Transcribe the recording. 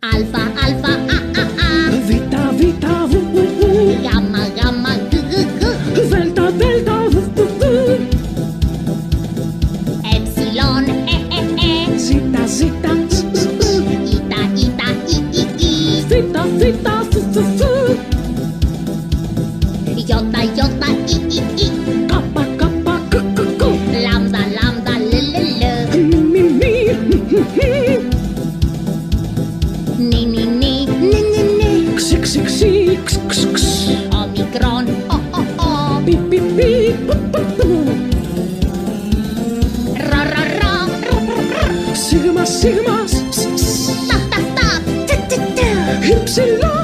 Alfa, alfa, a, a, a. Βήτα, βήτα, βου, βου, βου. Γάμα, γάμα, γ, γ, γ. Δέλτα, δέλτα, βου, βου, βου. Έψιλον, Ζήτα, ζήτα, σ, σ, σ. Ήτα, ήτα, ι, ι, ι. Θήτα, θήτα, φου, φου, φου. Ιώτα, ιώτα, ι, ι, ι. Κάπα, κάπα, κ, κ, κ. Λάμδα, λάμδα, λ, λ, λ. Μη, μη, μη, μ, μ, μ. Νι, νι, νι, νι, νι, νι. Ξι, ξι, ξι, ξ, ξ, ξ. Ομικρόν, ο, ο, ο. Πι, πι, πι, που, που, που. Ρο, ρο, ρο, ρο, ρο, ρο. Σίγμα, σίγμα, σ, σ, σ. Σταπ, σταπ, σταπ. Τε, τε, τε. Υψηλό,